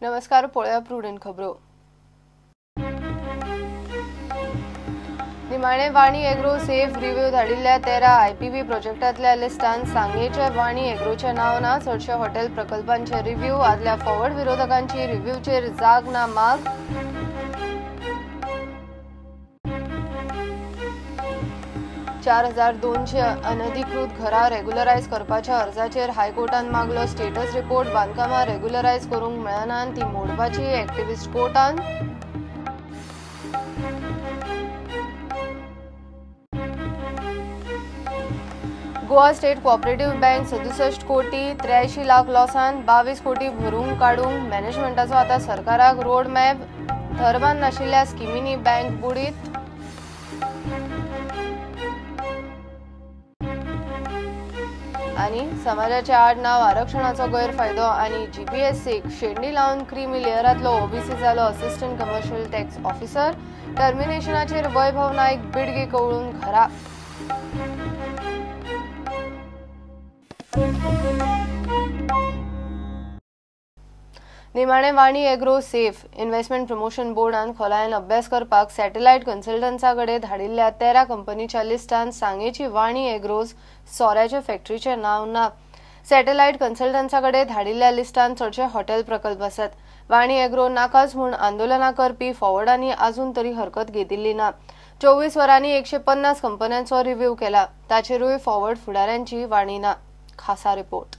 नमस्कार, पळया प्रुडंट खबरो। निमाणे वाणी एग्रो सेफ रिव्ह्यू धाडिल्ल्या 13 आयपीबी प्रोजेक्टांतल्या लिस्टांत सांगेच्या वाणी एग्रोच्या नांवान चडशे हॉटेल प्रकल्पांचे रिव्ह्यू आदल्या फॉवर्ड विरोधकांची रिव्ह्यूचेर जाग ना माग। 4200 अनधिकृत घरां रेग्युलरायज करपाच्या अर्जाचेर हायकोर्टान मागलो स्टेटस रिपोर्ट। बांदकामां रेग्युलरायज करूंक मेळना ती मोडपाची एक्टिव्हिस्ट कोर्टान। गोवा स्टेट कोऑपरेटिव्ह बँक 67 कोटी 83 लाख लॉसान 22 कोटी भरूंक काडूंक मॅनेजमेंटाचो आतां सरकाराक रोड मॅप। धर्मान नाशिल्ल्या स्किमींनी बँक बुडीत। आणि समाजाच्या आड नाव आरक्षणाचो गैरफायदो आणि जीपीएससीक शेंडी लावन क्रीमी लेयरांतलो ओबीसी जालो assistant commercial tax officer. टर्मिनेशनाचेर Vaibhav Naik बिडगी कवळून घरा। निमाणे वाणी एग्रो सेफ इन्व्हेस्टमेंट प्रमोशन बोर्डान खोलायेन अभ्यास करपाक सॅटेलायट कन्सल्टन्साकडे धाडिल्ल्या 13 कंपनीच्या लिस्टांत सांगेची वाणी एग्रोज सोऱ्याच्या फॅक्टरीचे नाव ना। सॅटेलायट कन्सल्टन्साकडे धाडिल्ल्या लिस्टांत चडशे हॉटेल प्रकल्प आसात। वाणी एग्रो नाकाच म्हूण आंदोलनां करपी फॉवर्डांनी अजून तरी हरकत घेतिल्ली ना। 24 वरांनी 150 कंपन्यांचो रिव्ह्यू केला, ताचेरूय फॉवर्ड फुडाऱ्यांची वाणी ना। खासा रिपोर्ट।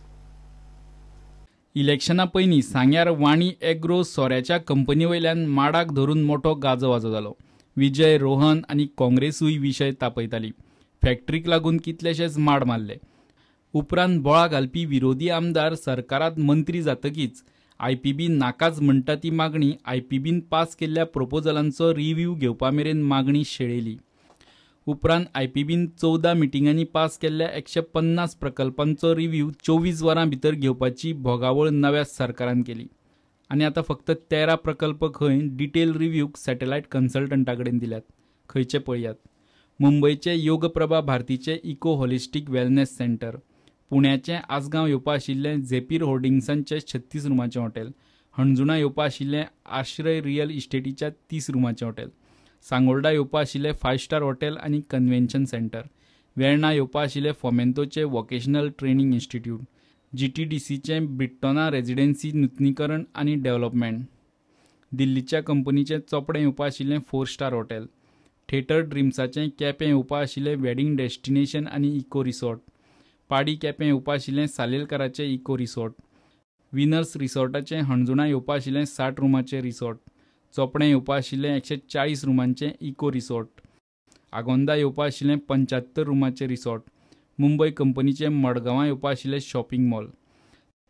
इलेक्शना पयलीं सांग्यार वाणी एग्रो सोऱ्याच्या कंपनी वयल्यान माडाक धरून मोठो गाजोवाजो जालो। विजय, रोहन आनी काँग्रेसूय विशय तापयताली। फॅक्टरीक लागून कितलेशेच माड मारले। उपरांत बोळा घालपी विरोधी आमदार सरकारांत मंत्री जातकीच आयपीबी नाकाच म्हणटा ती मागणी आयपीबीन पास केल्ल्या प्रपोजलांचो रिव्ह्यू घेवपा मेरेन मागणी शेळयली। उपरांत आयपीबीन 14 मिटिंगांनी पास केल्ल्या 150 प्रकल्पांचो रिव्ह्यू 24 वरां भितर घेवपाची भोगावळ नव्या सरकारान केली। आनी आतां फक्त 13 प्रकल्प खंय डिटेल रिव्ह्यूक सॅटेलायट कन्सल्टंटाकडेन दिल्यात। खंयचे पळयात। मुंबयचे योगप्रभा भारतीचे इको होलिस्टीक वेलनेस सेंटर, पुण्याचें आसगांव येवपा आशिल्लें झेपीर होर्डिंग्सांचें 36 रुमाचें हॉटेल, हणजुणा येवपा आशिल्लें आश्रय रियल इस्टेटीच्या 30 रुमाचें हॉटेल, सांगोर्डा येवपा आशिल्लें 5 स्टार हॉटेल आनी कन्वेन्शन सेंटर, वेर्णा येवपा आशिल्लें फोमेंतोचें वोकेशनल ट्रेनिंग इन्स्टिट्यूट, जीटीडीसीचें ब्रिट्टोना रेजिडेन्सी नुतनीकरण आनी डेव्हलपमेंट, दिल्लीच्या कंपनीचें चोपडें येवपा आशिल्लें 4 स्टार हॉटेल, थिएटर ड्रिम्साचें केपें येवपा आशिल्लें वेडिंग डेस्टिनेशन आनी इको रिसॉर्ट, पाडी केपें येवपा आशिल्लें सालेलकाराचें इको रिसॉर्ट, विनर्स रिसॉर्टाचें हणजुणा येवपा आशिल्लें 60 रुमाचें रिसॉर्ट, चोपडें येवपा आशिल्लें 140 रुमांचें इको रिसॉर्ट, आगोंदा येवपा आशिल्लें 75 रुमाचें रिसॉर्ट, मुंबय कंपनीचें मडगांवां येवपा आशिल्लें शॉपिंग मॉल।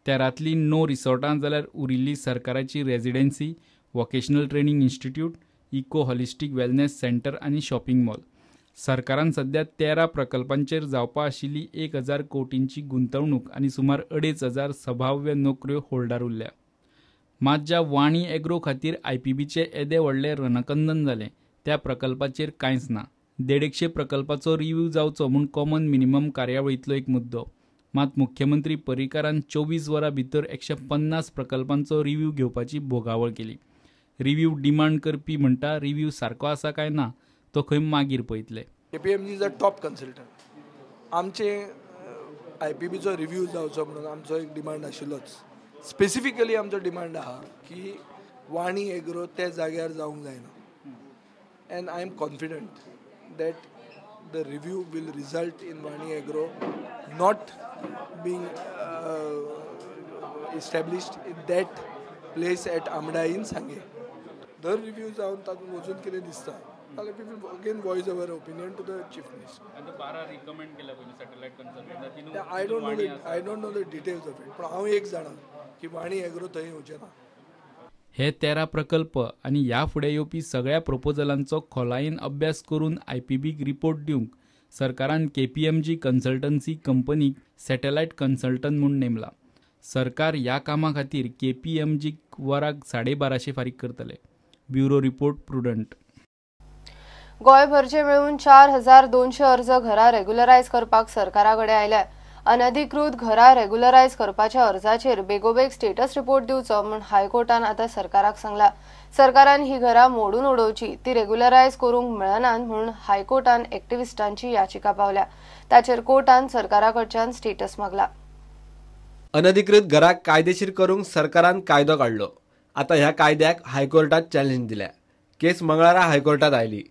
तेरांतली 9 रिसॉर्टां जाल्यार उरिल्ली सरकाराची residency, vocational training institute, eco holistic wellness centre आनी शॉपिंग मॉल। सरकारान सध्या 13 प्रकल्पांचेर जावपा आशिल्ली 1000 कोटींची गुंतवणूक आनी सुमार 2500 संभाव्य नोकऱ्यो होल्डार उरल्या। मात ज्या वाणी एग्रो खातीर आयपीबीचे येदे व्हडले रणकंदन जालें त्या प्रकल्पाचेर कांयच ना। 150 प्रकल्पाचो रिव्ह्यू जावचो म्हूण कॉमन मिनिमम कार्यावळींतलो एक मुद्दो। मात मुख्यमंत्री पर्रीकारान 24 वरां भितर 150 प्रकल्पांचो रिव्ह्यू घेवपाची भोगावळ केली। रिव्ह्यू डिमांड करपी म्हणटा रिव्ह्यू सारको आसा काय ना तो खंय मागीर पळयतले। KPMG is a top consultant. आमचे आयपीबीचो रिव्ह्यू जावचो म्हणून आमचो एक डिमांड आशिल्लोच। स्पेसिफिकली आमचो डिमांड आहा की वाणी एग्रो त्या जाग्यार जावंक जायना। And I am confident that the review will result in Vani Agro not being established in that place at Amda in Sanguem. दर रिव्ह्यू जावन तातूंत वचून कितें दिसता जाल्यार we will again voice our opinion to the chief minister. आनी 12 रिकमेंड केला पयलीं सॅटेलायट कन्सल्टंटांनी। I don't know the details of it, पण हांव एक जाणा की वाणी एग्रो थंय येवचें ना। हे 13 प्रकल्प आनी ह्या फुडें येवपी सगळ्या प्रपोजलांचो खोलायेन अभ्यास करून आयपीबीक रिपोर्ट दिवंक सरकारान केपीएमजी कन्सल्टन्सी कंपनीक सॅटेलायट कन्सल्टंट म्हूण नेमला। सरकार ह्या कामा खातीर केपीएमजीक वराक 1250 फारीक करतले। Bureau report prudent. गोंयभरचे मेळून 4200 अर्ज घरां रेग्युलरायज करपाक सरकाराकडे आयल्या। अनधिकृत घरां रेग्युलरायज करपाच्या अर्जाचेर बेगोबेग स्टेटस रिपोर्ट दिवचो म्हूण हायकोर्टान आतां सरकाराक सांगला. सरकारान ही घरां मोडून उडोवची, ती रेग्युलरायज करूंक मेळनात म्हणून हायकोर्टान एक्टिव्हिस्टांची याचिका पावल्या. ताचेर कोर्टान सरकाराकडच्यान स्टेटस मागला. अनधिकृत घरां कायदेशीर करूंक सरकारान कायदो काडलो. आता ह्या कायद्याक हायकोर्टात चॅलेंज दिल्या. केस मंगळारा हायकोर्टात आयली.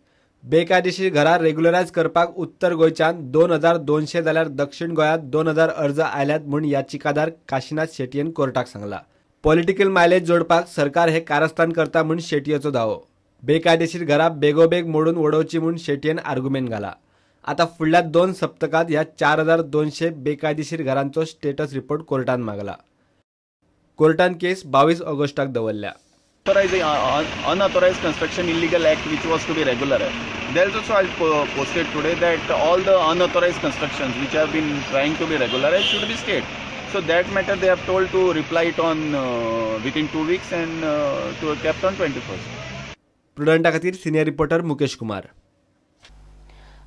बेकायदेशीर घरां रेग्युलरायज करपाक उत्तर गोंयच्यान 2200 जाल्यार दक्षिण गोंयांत 2000 अर्ज आयल्यात म्हूण याचिकादार काशीनाथ शेटयेन कोर्टाक सांगला. पॉलिटिकल मायलेज जोडपाक सरकार हे कारस्थान करता म्हूण शेटयेचो दावो. बेकायदेशीर घरां बेगोबेग मोडून उडोवची म्हूण शेटयेन आर्ग्युमेंट घाला. आता फुडल्या 2 सप्तकांत ह्या 4200 बेकायदेशीर घरांचो स्टेटस रिपोर्ट कोर्टान मागला. कोर्टान केस 22 ऑगस्टाक दवरल्या. Unauthorized construction illegal act which was to be regularized. There's also I posted today that all the unauthorized constructions which have been trying to be regularized should be stayed. So that matter they have told to reply it on within 2 weeks and to kept on 21st. प्रुडंटा खातीर senior reporter Mukesh Kumar.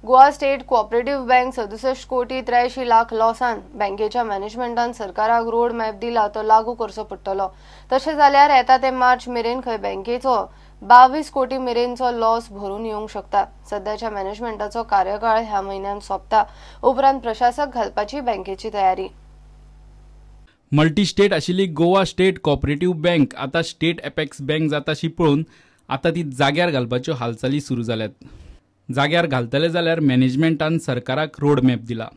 Goa state cooperative bank 67 कोटी 83 लाख लॉसान बँकेच्या मॅनेजमेंटान सरकाराक road map दिला तो लागू करचो पडटलो. तशें जाल्यार येता ते मार्च मेरेन खंय बँकेचो 22 कोटी मेरेनचो लॉस भरून येवंक शकता. सध्याच्या मॅनेजमेंटाचो कार्यकाळ ह्या म्हयन्यात सोंपता. उपरांत प्रशासक घालपाची बँकेची तयारी. मल्टी स्टेट आशिल्ली गोवा स्टेट कोऑपरेटिव्ह बँक आता स्टेट एपेक्स बँक जाताशी पळोवन आता ती जाग्यार घालपाच्यो हालचाली सुरू जाल्यात. जाग्यार घालतले जाल्यार मॅनेजमेंटान सरकाराक रोड मॅप दिला.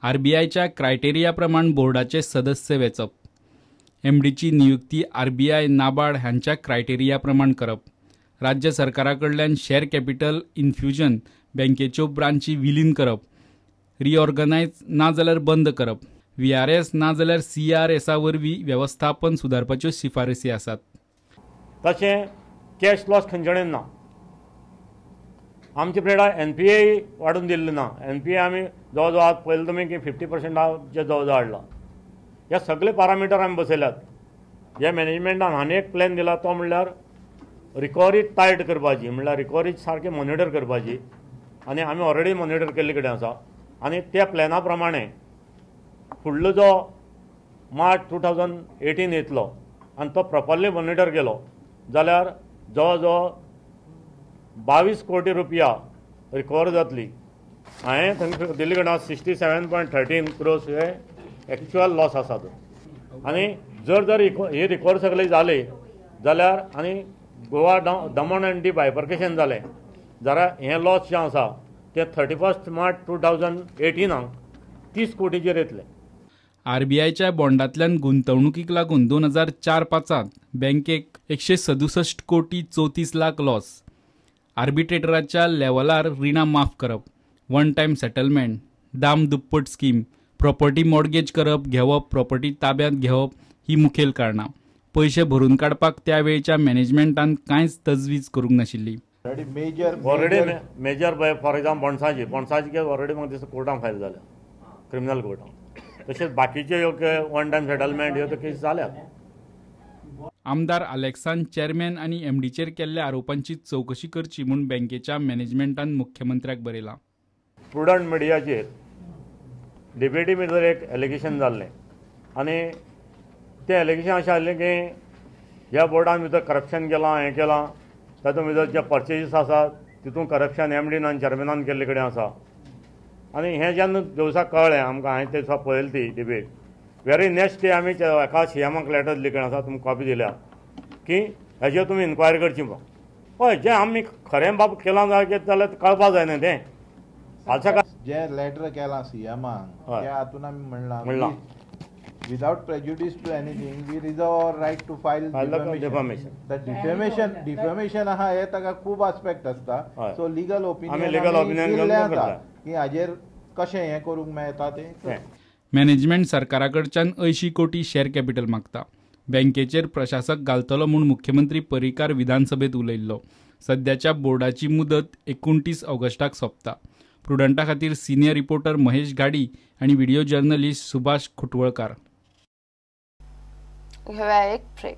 आरबीआयच्या क्रायटेरिया प्रमाण बोर्डाचे सदस्य वेचप, एमडीची नियुक्ती आरबीआय नाबार्ड हांच्या क्रायटेरिया प्रमाण करप, राज्य सरकारा कडल्यान शेअर कॅपिटल इन्फ्युजन बँकेच्यो ब्रांची विलीन करप, रिऑर्गनायज ना जाल्यार बंद करप, व्हीआरएस ना जाल्यार सीआरएसा वरवीं वेवस्थापन सुदारपाच्यो शिफारसी आसात. तशें कॅश लॉस खंयचें ना. आमचे प्लेडा NPA वाडून दिल्ले ना. NPA आमी जवळ जवळ पयलीं तुमी की 50% जवळ हाडला. हे सगळे पॅरामिटर आमी बसयल्यात. हे मॅनेजमेंटान हांणी एक प्लॅन दिला तो म्हणल्यार रिकवरी टायट करपाची, म्हणल्यार रिकवरी सारकी मॉनिटर करपाची. आनी आमी ऑलरेडी मॉनिटर केल्ले कडेन आसा. आनी त्या प्लॅना प्रमाणे फुडलो जो मार्च 2018 येतलो आनी तो प्रॉपरली मॉनिटर केलो जाल्यार जवळ जवळ 22 कोटी रुपया रिकवर जातली. हांवें तांकां दिल्ले कडेन 67.13 क्रोर्स हे एक्चुअल लॉस आसात. आनी जर हे रिकवर सगळे जाले जाल्यार आनी Goa Daman and the bifurcation जालें जाल्यार हें लॉस जें आसा तें 31 मार्च 2018 30 कोटीचेर येतलें. आरबीआयच्या बॉन्डांतल्यान गुंतवणुकीक लागून 2004-05 बँकेक 167 कोटी 34 लाख लॉस. आर्बिट्रेटराच्या लेव्हलार रिणां माफ करप, वन टायम सेटलमेंट, दाम दुप्पट स्कीम, प्रॉपर्टी मॉर्गेज करप घेवप, प्रॉपर्टी ताब्यांत घेवप ही मुखेल कारणां. पयशे भरून काडपाक त्या वेळच्या मॅनेजमेंटान कांयच तजवीज करूंक नाशिल्ली. ऑलरेडी मेजर फॉर एक्झाम्पल पणसाची केस ऑलरेडी म्हाका दिसता कोर्टान फायल जाल्या, क्रिमिनल कोर्टान. तशेंच बाकीचे ह्यो वन टायम सेटलमेंट ह्यो केस जाल्यात. आमदार अलेक्सान चेअरमॅन आणि एमडीचेर केल्ल्या आरोपांची चौकशी करची म्हूण बँकेच्या मॅनेजमेंटान मुख्यमंत्र्याक बरयला. प्रुडंट मिडियाचेर डिबेटी भितर एक एलिगेशन जाल्लें आनी तें एलिगेशन अशें आसलें की ह्या बोर्डान भितर करप्शन केलां, हें केलां, तातूंत भितर जे पर्चेजीस आसात तितूंत करप्शन एमडीन आनी चेअरमॅनान केल्ले कडेन आसा. आनी हें जेन्ना दिवसाक कळ्ळें आमकां, हांवें ते दिसा पळयली ती डिबेट, वेरी नेक्स्ट डे आमी एका सीएमाक लेटर दिल्ले कडेन आसा, तुमकां कॉपी दिल्या की हेजेर तुमी इन्क्वायरी करची म्हणून. पळय जें आमी खरें बाब केलां जाल्यार कळपाक जाय न्ही तें. फाल्यां जें लेटर केलां सीएमाक त्या हातून आमी म्हणलां without prejudice to anything we reserve our right to file defamation. Defamation आहा हे ताका खूब आस्पेक्ट आसता. सो लिगल ओपिनियन की हाजेर कशें हें करूंक मेळटा तें. मॅनेजमेंट सरकाराकडच्यान 80 कोटी शेअर कॅपिटल मागता. बँकेचेर प्रशासक घालतलो म्हूण मुख्यमंत्री पर्रीकार विधानसभेत उलयल्लो. सध्याच्या बोर्डाची मुदत 29 ऑगस्टाक सोंपता. प्रुडंटा खातीर सिनियर रिपोर्टर महेश गाडी आणि व्हिडिओ जर्नलिस्ट सुभाष खुटवळकार. घेऊया एक ब्रेक.